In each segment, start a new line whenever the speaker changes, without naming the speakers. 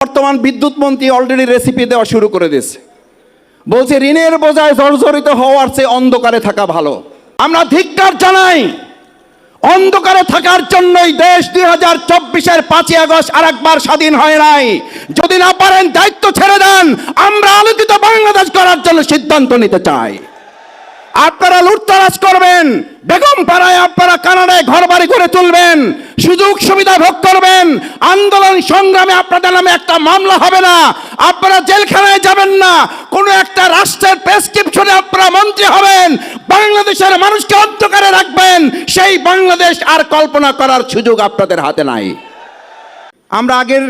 বর্তমান বিদ্যুৎ মন্ত্রী অলরেডি রেসিপি দেওয়া শুরু করে দিয়েছে। বলছে ঋণের বোঝায় জর্জরিত হওয়ার চেয়ে অন্ধকারে থাকা ভালো। আমরা ধিক্কার জানাই। অন্ধকারে থাকার জন্যই দেশ 2024-এর 5ই আগস্ট আরেকবার স্বাধীন হয় নাই। যদি না পারেন দায়িত্ব ছেড়ে দেন, আমরা আলোকিত বাংলাদেশ করার জন্য সিদ্ধান্ত নিতে চাই। আপনারা লুটতরাজ করবেন, বেগম পাড়ায় আপনারা কানাডায় ঘর বাড়ি করে তুলবেন, সুযোগ সুবিধা ভোগ করবেন, আন্দোলন সংগ্রামে আপনাদের নামে একটা মামলা হবে না, আপনারা জেলখানায় যাবেন না, কোন একটা রাষ্ট্রের প্রেসক্রিপশনে আপনারা মন্ত্রী হবেন, বাংলাদেশের মানুষকে অন্ধকারে রাখবেন। সেই বাংলাদেশ আর কল্পনা করার সুযোগ আপনাদের হাতে নাই। আমরা আগের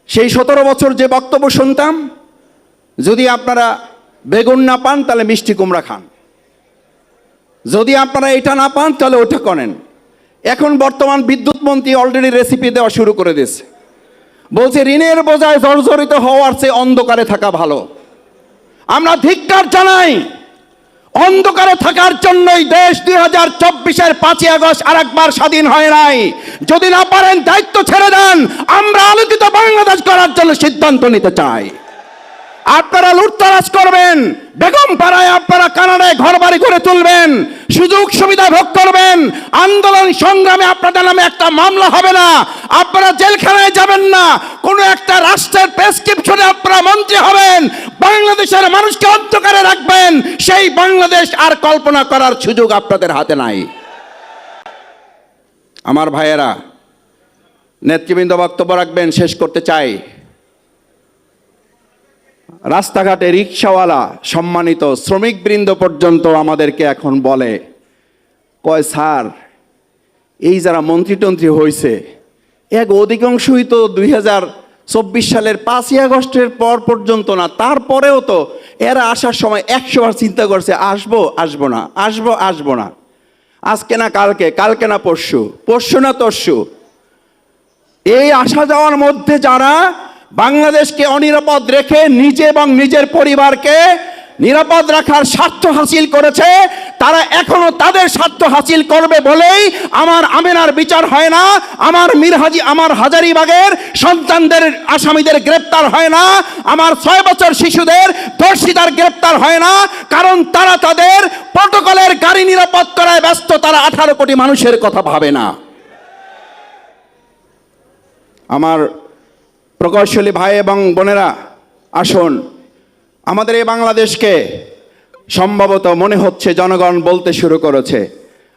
সেই 17 বছর যে বক্তব্য শুনতাম, যদি আপনারা বেগুন না পান তাহলে মিষ্টি কুমড়া খান, যদি আপনারা এটা না পান তাহলে ওটা করেন। এখন বর্তমান বিদ্যুৎ মন্ত্রী অলরেডি রেসিপি দেওয়া শুরু করে দিয়েছে। বলছে ঋণের বোঝায় জর্জরিত হওয়ার চেয়ে অন্ধকারে থাকা ভালো। আমরা ধিক্কার জানাই। অন্ধকারে থাকার জন্যই দেশ 2024-এর 5ই আগস্ট আরেকবার স্বাধীন হয় নাই। যদি না পারেন দায়িত্ব ছেড়ে দেন, আমরা আলোকিত বাংলাদেশ করার জন্য সিদ্ধান্ত নিতে চাই। আপনারা লুটতরাজ করবেন, বেগম পাড়ায় আপনারা কানাডায় ঘর বাড়ি করে তুলবেন, সুযোগ সুবিধা ভোগ করবেন, আন্দোলন সংগ্রামে আপনাদের নামে একটা মামলা হবে না, আপনারা জেলখানায় যাবেন না, কোন একটা রাষ্ট্রের প্রেসক্রিপশনে আপনারা মন্ত্রী হবেন, বাংলাদেশের মানুষকে অন্ধকারে রাখবেন। সেই বাংলাদেশ আর কল্পনা করার সুযোগ আপনাদের হাতে নাই। আমার ভাইয়েরা, নেতৃবৃন্দ বক্তব্য রাখবেন, শেষ করতে চাই। রাস্তাঘাটে রিক্সাওয়ালা, সম্মানিত শ্রমিকবৃন্দ পর্যন্ত আমাদেরকে এখন বলে, কয় স্যার, এই যারা মন্ত্রী হয়েছে এক অধিকাংশই তো 2024 সালের 5ই আগস্টের পর পর্যন্ত না, তারপরেও তো এরা আসার সময় 100 বার চিন্তা করছে আসবো আসবো না, আসবো আসবো না, আজকে না কালকে, কালকে না পরশু, পরশু না তরশু। এই আসা যাওয়ার মধ্যে যারা বাংলাদেশকে অনিরাপদ রেখে নিজে এবং নিজের পরিবারকে নিরাপদ রাখার স্বার্থ হাসিল করেছে, তারা এখনো তাদের স্বার্থ হাসিল করবে বলেই আমার আমেনার বিচার হয় না, আমার হাজারীবাগের সন্তানদের আসামিদের গ্রেপ্তার হয় না, আমার 6 বছর শিশুদের ধর্ষিতার গ্রেপ্তার হয় না, কারণ তারা তাদের প্রটোকলের গাড়ি নিরাপদ করায় ব্যস্ত, তারা 18 কোটি মানুষের কথা ভাবে না। আমার প্রকৌশলী ভাই এবং বোনেরা, আসুন, আমাদের এই বাংলাদেশকে সম্ভবত মনে হচ্ছে জনগণ বলতে শুরু করেছে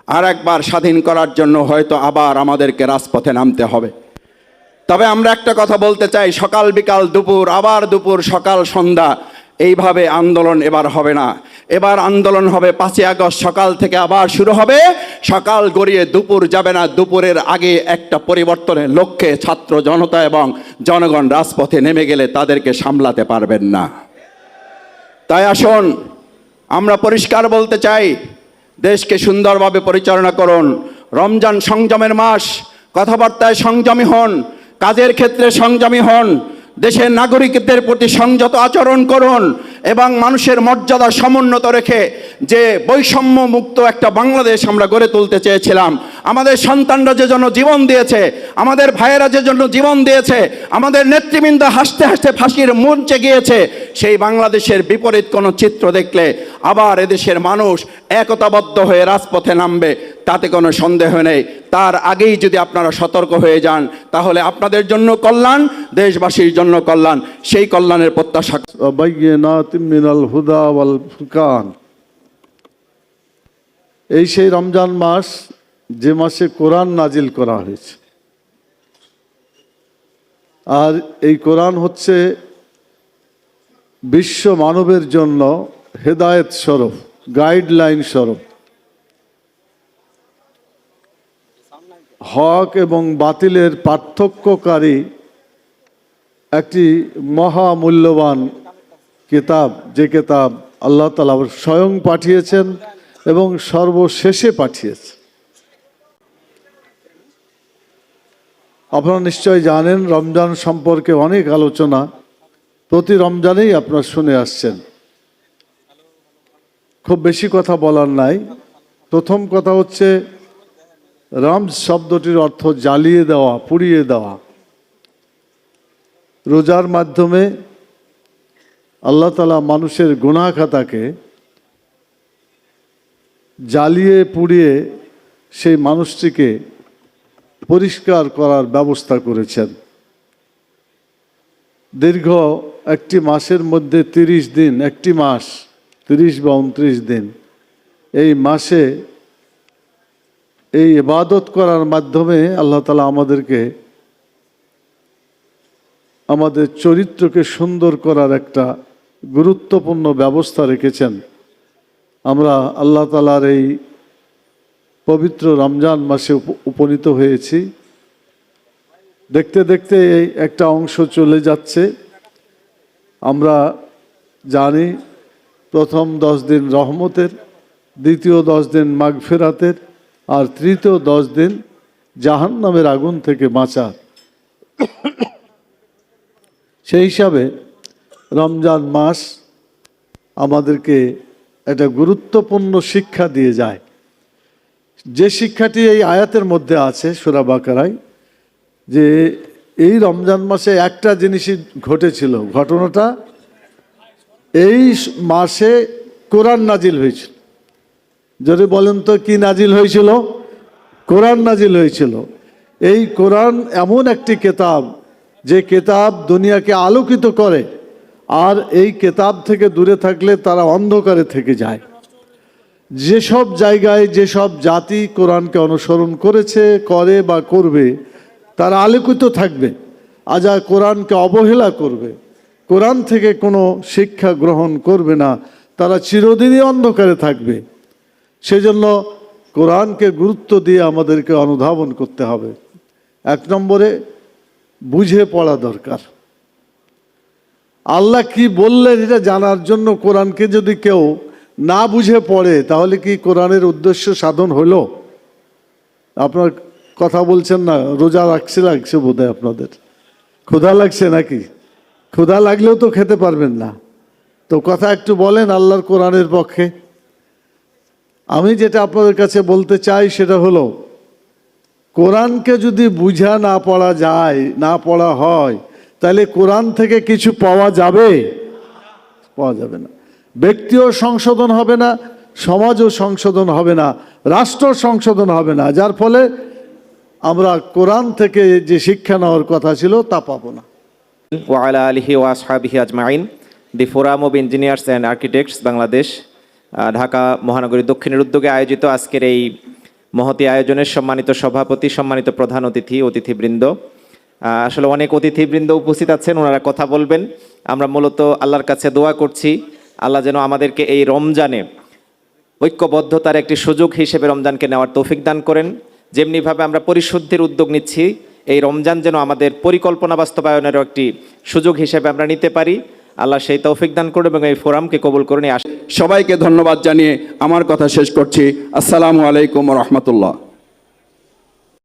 আর একবার স্বাধীন করার জন্য হয়তো আবার আমাদেরকে রাজপথে নামতে হবে। তবে আমরা একটা কথা বলতে চাই, সকাল বিকাল দুপুর, আবার দুপুর সকাল সন্ধ্যা, এইভাবে আন্দোলন এবার হবে না। এবার আন্দোলন হবে 5ই আগস্ট সকাল থেকে আবার শুরু হবে, সকাল গড়িয়ে দুপুর যাবে না, দুপুরের আগে একটা পরিবর্তনের লক্ষ্যে ছাত্র জনতা এবং জনগণ রাজপথে নেমে গেলে তাদেরকে সামলাতে পারবেন না। তাই আসুন, আমরা পরিষ্কার বলতে চাই, দেশকে সুন্দরভাবে পরিচালনা করুন। রমজান সংযমের মাস, কথাবার্তায় সংযমী হন, কাজের ক্ষেত্রে সংযমী হন, দেশের নাগরিকদের প্রতি সংযত আচরণ করুন এবং মানুষের মর্যাদা সমুন্নত রেখে যে বৈষম্য মুক্ত একটা বাংলাদেশ আমরা গড়ে তুলতে চেয়েছিলাম, আমাদের সন্তানরা যে জন্য জীবন দিয়েছে, আমাদের ভাইয়েরা যে জন্য জীবন দিয়েছে, আমাদের নেতৃবৃন্দ হাসতে হাসতে ফাঁসির মঞ্চে গিয়েছে, সেই বাংলাদেশের বিপরীত কোনো চিত্র দেখলে আবার এদেশের মানুষ একতাবদ্ধ হয়ে রাজপথে নামবে, তাতে কোনো সন্দেহ নেই। তার আগেই যদি আপনারা সতর্ক হয়ে যান, তাহলে আপনাদের জন্য কল্যাণ, দেশবাসীর জন্য কল্যাণ, সেই কল্যাণের প্রত্যাশা।
মিনাল হুদা ওয়াল ফুরকান, এই সেই রমজান মাস যে মাসে কোরআন নাজিল করা হয়েছে। আর এই কোরআন হচ্ছে বিশ্ব মানবের জন্য হেদায়েত স্বরূপ, গাইডলাইন স্বরূপ, হক এবং বাতিলের পার্থক্যকারী একটি মহামূল্যবান কিতাব, যে কিতাব আল্লাহ তাআলা স্বয়ং পাঠিয়েছেন এবং সর্বশেষে পাঠিয়েছেন। আপনারা নিশ্চয় জানেন, রমজান সম্পর্কে অনেক আলোচনা প্রতি রমজানেই আপনারা শুনে আসছেন। খুব বেশি কথা বলার নাই। প্রথম কথা হচ্ছে, রমজ শব্দটির অর্থ জ্বালিয়ে দেওয়া, পুড়িয়ে দেওয়া। রোজার মাধ্যমে আল্লাহ তাআলা মানুষের গুনাহ খাতাকে জ্বালিয়ে পুড়িয়ে সেই মানুষটিকে পরিষ্কার করার ব্যবস্থা করেছেন। দীর্ঘ একটি মাসের মধ্যে 30 দিন, একটি মাস 30 বা 29 দিন, এই মাসে এই ইবাদত করার মাধ্যমে আল্লাহ তাআলা আমাদেরকে আমাদের চরিত্রকে সুন্দর করার একটা গুরুত্বপূর্ণ ব্যবস্থা রেখেছেন। আমরা আল্লাহ তাআলার এই পবিত্র রমজান মাসে উপনীত হয়েছি। দেখতে দেখতে এই একটা অংশ চলে যাচ্ছে। আমরা জানি প্রথম 10 দিন রহমতের, দ্বিতীয় 10 দিন মাগফিরাতের, আর তৃতীয় 10 দিন জাহান্নামের আগুন থেকে বাঁচার। সেই হিসাবে রমজান মাস আমাদেরকে একটা গুরুত্বপূর্ণ শিক্ষা দিয়ে যায়, যে শিক্ষাটি এই আয়াতের মধ্যে আছে সূরা বাকারায়, যে এই রমজান মাসে একটা জিনিসই ঘটেছিল। ঘটনাটা এই মাসে কোরআন নাজিল হয়েছিল। যদি বলেন তো কি নাজিল হয়েছিল? কোরআন নাজিল হয়েছিল। এই কোরআন এমন একটি কিতাব, যে কিতাব দুনিয়াকে আলোকিত করে, আর এই কিতাব থেকে দূরে থাকলে তারা অন্ধকারে থেকে যায়। যেসব জায়গায় যেসব জাতি কোরআনকে অনুসরণ করেছে, করে বা করবে, তারা আলোকিত থাকবে। আর যারা কোরআনকে অবহেলা করবে, কোরআন থেকে কোনো শিক্ষা গ্রহণ করবে না, তারা চিরদিনই অন্ধকারে থাকবে। সেজন্য কোরআনকে গুরুত্ব দিয়ে আমাদেরকে অনুধাবন করতে হবে। 1 নম্বরে বুঝে পড়া দরকার। আল্লাহ কি বললেন এটা জানার জন্য কোরআনকে যদি কেউ না বুঝে পড়ে, তাহলে কি কোরআনের উদ্দেশ্য সাধন হলো? আপনার কথা বলছেন না, রোজা লাগছে বোধহয় আপনাদের। ক্ষুধা লাগছে নাকি? ক্ষুধা লাগলেও তো খেতে পারবেন না। তো কথা একটু বলেন আল্লাহর কোরআনের পক্ষে। আমি যেটা আপনাদের কাছে বলতে চাই সেটা হলো, কোরআনকে যদি বুঝা না পড়া যায়, না পড়া হয়, তাহলে কোরআন থেকে কিছু পাওয়া যাবে? পাওয়া যাবে না। ব্যক্তিও সংশোধন হবে না, সমাজও সংশোধন হবে না, রাষ্ট্র সংশোধন হবে না, যার ফলে আমরা কোরআন থেকে যে শিক্ষা নেওয়ার কথা ছিল তা পাবো না।
ওয়ালা আলিহি ওয়া আসহাবিহি আজমাইন। The forum of engineers and architects Bangladesh, Dhaka মহানগরী দক্ষিণের উদ্যোগে আয়োজিত আজকের এই মহতী আয়োজনের সম্মানিত সভাপতি, সম্মানিত প্রধান অতিথিবৃন্দ, আসলে অনেক অতিথিবৃন্দ উপস্থিত আছেন, ওনারা কথা বলবেন। আমরা মূলত আল্লাহর কাছে দোয়া করছি, আল্লাহ যেন আমাদেরকে এই রমজানে ঐক্যবদ্ধতার একটি সুযোগ হিসেবে রমজানকে নেওয়ার তৌফিক দান করেন। যেমনিভাবে আমরা পরিশুদ্ধির উদ্যোগ নিচ্ছি, এই রমজান যেন আমাদের পরিকল্পনা বাস্তবায়নেরও একটি সুযোগ হিসেবে আমরা নিতে পারি। আল্লাহ সেই তৌফিক দান করুন এবং এই ফোরামকে কবুল করুন।
সবাইকে ধন্যবাদ জানিয়ে আমার কথা শেষ করছি। আসসালামু আলাইকুম ওয়া রাহমাতুল্লাহ।